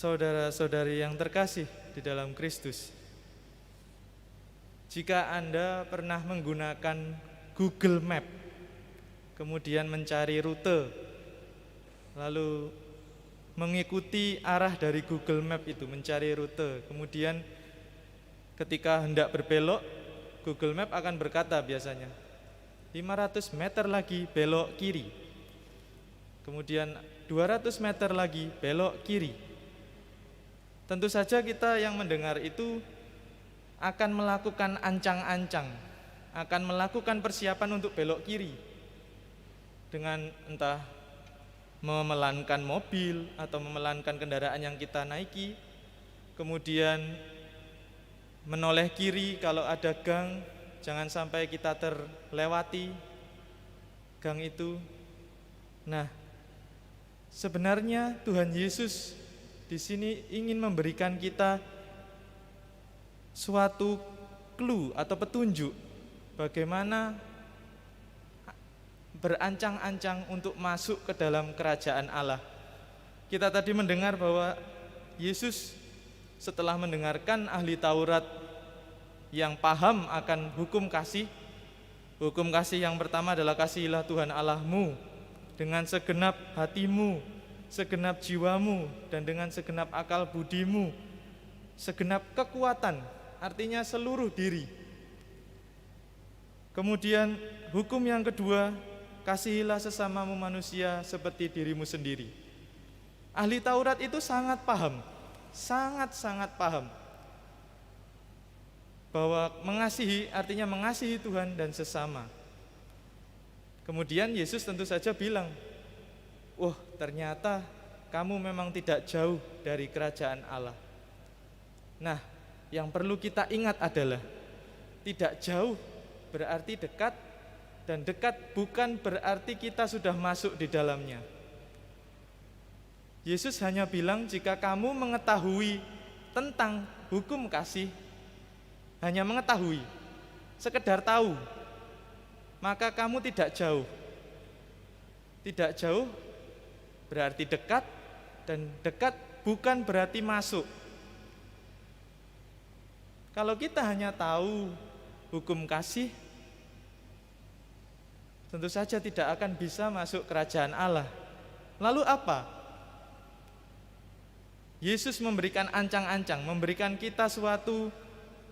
Saudara-saudari yang terkasih di dalam Kristus, jika Anda pernah menggunakan Google Map, kemudian mencari rute, lalu mengikuti arah dari Google Map itu, mencari rute, kemudian ketika hendak berbelok, Google Map akan berkata biasanya 500 meter lagi belok kiri, kemudian 200 meter lagi belok kiri. Tentu saja kita yang mendengar itu akan melakukan ancang-ancang, akan melakukan persiapan untuk belok kiri dengan entah memelankan mobil atau memelankan kendaraan yang kita naiki, kemudian menoleh kiri kalau ada gang, jangan sampai kita terlewati gang itu. Nah, sebenarnya Tuhan Yesus di sini ingin memberikan kita suatu clue atau petunjuk bagaimana berancang-ancang untuk masuk ke dalam kerajaan Allah. Kita tadi mendengar bahwa Yesus setelah mendengarkan ahli Taurat yang paham akan hukum kasih yang pertama adalah kasihilah Tuhan Allahmu dengan segenap hatimu, segenap jiwamu, dan dengan segenap akal budimu, segenap kekuatan, artinya seluruh diri. Kemudian hukum yang kedua, kasihilah sesamamu manusia seperti dirimu sendiri. Ahli Taurat itu sangat paham, sangat paham bahwa mengasihi artinya mengasihi Tuhan dan sesama. Kemudian Yesus tentu saja bilang, "Oh, ternyata kamu memang tidak jauh dari kerajaan Allah." Nah, yang perlu kita ingat adalah tidak jauh berarti dekat, dan dekat bukan berarti kita sudah masuk di dalamnya. Yesus hanya bilang jika kamu mengetahui tentang hukum kasih, hanya mengetahui, sekedar tahu, maka kamu tidak jauh. Tidak jauh berarti dekat, dan dekat bukan berarti masuk. Kalau kita hanya tahu hukum kasih, tentu saja tidak akan bisa masuk kerajaan Allah. Lalu apa? Yesus memberikan ancang-ancang, memberikan kita suatu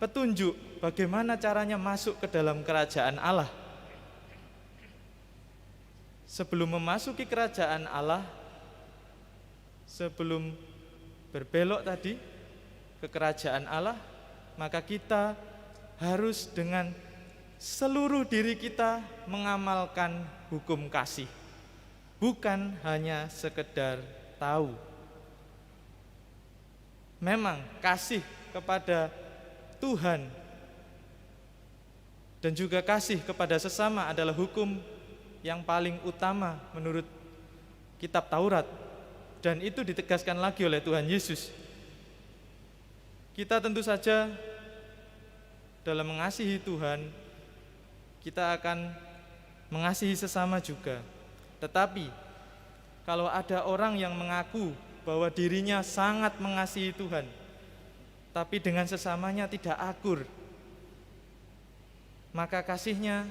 petunjuk bagaimana caranya masuk ke dalam kerajaan Allah. Sebelum memasuki kerajaan Allah, sebelum berbelok tadi ke kerajaan Allah, maka kita harus dengan seluruh diri kita mengamalkan hukum kasih, bukan hanya sekedar tahu. Memang kasih kepada Tuhan dan juga kasih kepada sesama adalah hukum yang paling utama menurut kitab Taurat, dan itu ditegaskan lagi oleh Tuhan Yesus. Kita tentu saja dalam mengasihi Tuhan, kita akan mengasihi sesama juga. Tetapi kalau ada orang yang mengaku bahwa dirinya sangat mengasihi Tuhan, tapi dengan sesamanya tidak akur, maka kasihnya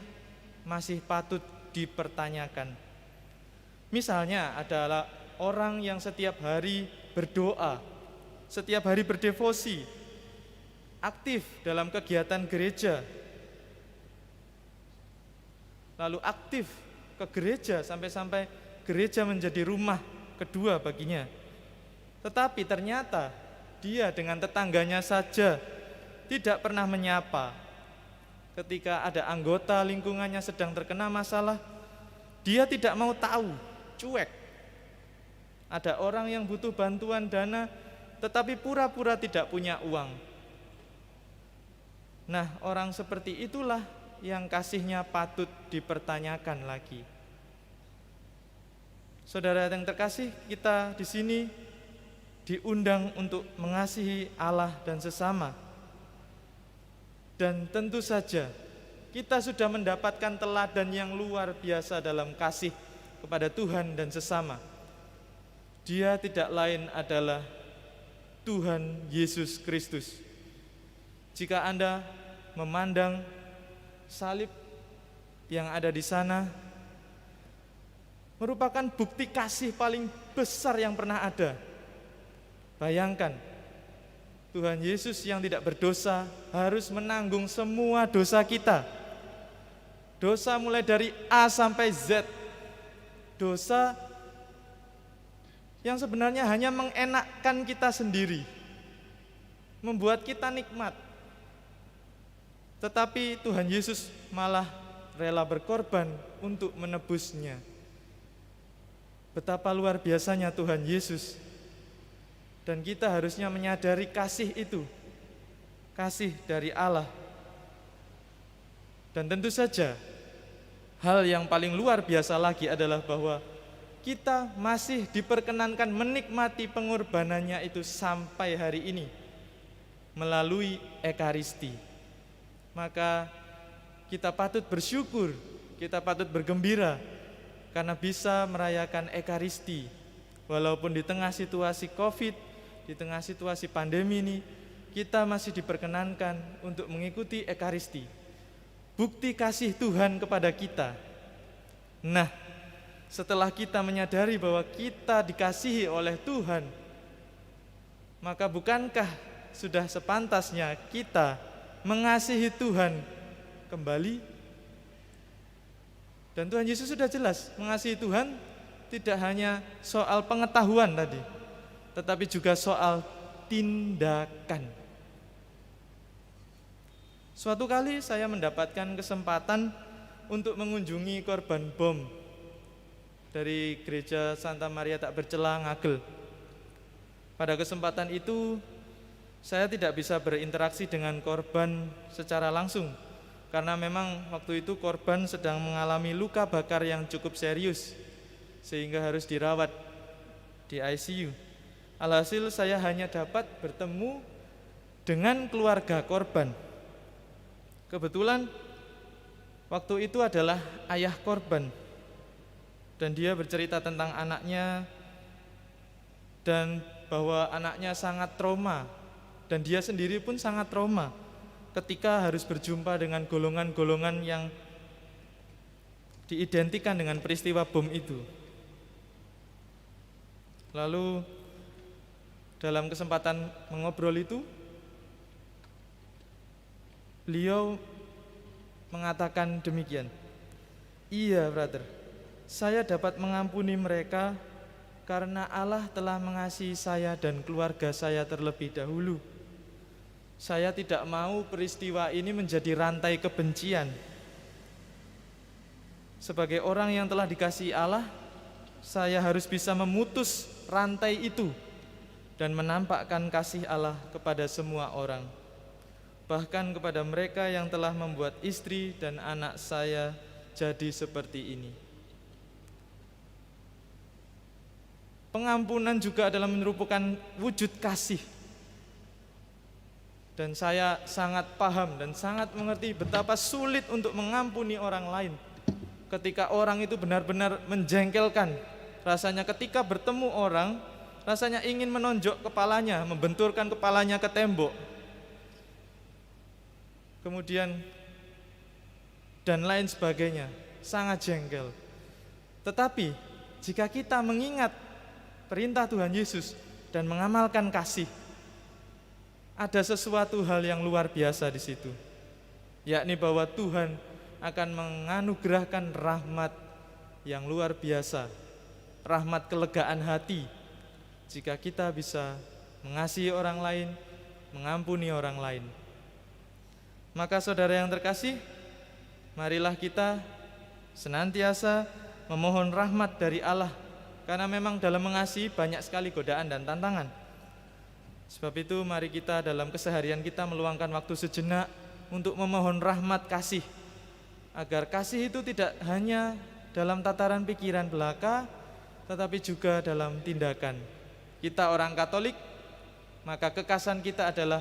masih patut dipertanyakan. Misalnya adalah orang yang setiap hari berdoa, setiap hari berdevosi, aktif dalam kegiatan gereja, lalu aktif ke gereja sampai-sampai gereja menjadi rumah kedua baginya. Tetapi ternyata dia dengan tetangganya saja tidak pernah menyapa. Ketika ada anggota lingkungannya sedang terkena masalah, dia tidak mau tahu, cuek. Ada orang yang butuh bantuan dana, tetapi pura-pura tidak punya uang. Nah, orang seperti itulah yang kasihnya patut dipertanyakan lagi. Saudara yang terkasih, kita di sini diundang untuk mengasihi Allah dan sesama. Dan tentu saja kita sudah mendapatkan teladan yang luar biasa dalam kasih kepada Tuhan dan sesama. Dia tidak lain adalah Tuhan Yesus Kristus. Jika Anda memandang salib yang ada di sana, merupakan bukti kasih paling besar yang pernah ada. Bayangkan, Tuhan Yesus yang tidak berdosa harus menanggung semua dosa kita. Dosa mulai dari A sampai Z. Dosa yang sebenarnya hanya mengenakkan kita sendiri, membuat kita nikmat. Tetapi Tuhan Yesus malah rela berkorban untuk menebusnya. Betapa luar biasanya Tuhan Yesus. Dan kita harusnya menyadari kasih itu, kasih dari Allah. Dan tentu saja hal yang paling luar biasa lagi adalah bahwa kita masih diperkenankan menikmati pengorbanannya itu sampai hari ini melalui Ekaristi. Maka kita patut bersyukur, kita patut bergembira karena bisa merayakan Ekaristi. Walaupun di tengah situasi Covid, di tengah situasi pandemi ini, kita masih diperkenankan untuk mengikuti Ekaristi. Bukti kasih Tuhan kepada kita. Nah, setelah kita menyadari bahwa kita dikasihi oleh Tuhan, maka bukankah sudah sepantasnya kita mengasihi Tuhan kembali? Dan Tuhan Yesus sudah jelas, mengasihi Tuhan tidak hanya soal pengetahuan tadi, tetapi juga soal tindakan. Suatu kali saya mendapatkan kesempatan untuk mengunjungi korban bom dari gereja Santa Maria Tak Bercela Ngagel. Pada kesempatan itu saya tidak bisa berinteraksi dengan korban secara langsung, karena memang waktu itu korban sedang mengalami luka bakar yang cukup serius, sehingga harus dirawat di ICU. Alhasil saya hanya dapat bertemu dengan keluarga korban. Kebetulan waktu itu adalah ayah korban, dan dia bercerita tentang anaknya dan bahwa anaknya sangat trauma, dan dia sendiri pun sangat trauma ketika harus berjumpa dengan golongan-golongan yang diidentikan dengan peristiwa bom itu. Lalu dalam kesempatan mengobrol itu, beliau mengatakan demikian, "Iya, brother, saya dapat mengampuni mereka karena Allah telah mengasihi saya dan keluarga saya terlebih dahulu. Saya tidak mau peristiwa ini menjadi rantai kebencian. Sebagai orang yang telah dikasihi Allah, saya harus bisa memutus rantai itu dan menampakkan kasih Allah kepada semua orang, bahkan kepada mereka yang telah membuat istri dan anak saya jadi seperti ini." Pengampunan juga adalah merupakan wujud kasih. Dan saya sangat paham dan sangat mengerti betapa sulit untuk mengampuni orang lain ketika orang itu benar-benar menjengkelkan. Rasanya ketika bertemu orang, rasanya ingin menonjok kepalanya, membenturkan kepalanya ke tembok. Kemudian dan lain sebagainya, sangat jengkel. Tetapi jika kita mengingat perintah Tuhan Yesus dan mengamalkan kasih, ada sesuatu hal yang luar biasa di situ, yakni bahwa Tuhan akan menganugerahkan rahmat yang luar biasa, rahmat kelegaan hati, jika kita bisa mengasihi orang lain, mengampuni orang lain. Maka saudara yang terkasih, marilah kita senantiasa memohon rahmat dari Allah, karena memang dalam mengasihi banyak sekali godaan dan tantangan. Sebab itu mari kita dalam keseharian kita meluangkan waktu sejenak untuk memohon rahmat kasih, agar kasih itu tidak hanya dalam tataran pikiran belaka, tetapi juga dalam tindakan. Kita orang Katolik, maka kekasan kita adalah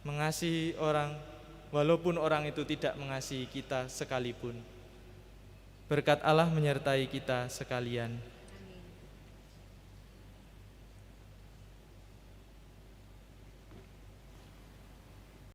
mengasihi orang walaupun orang itu tidak mengasihi kita sekalipun. Berkat Allah menyertai kita sekalian.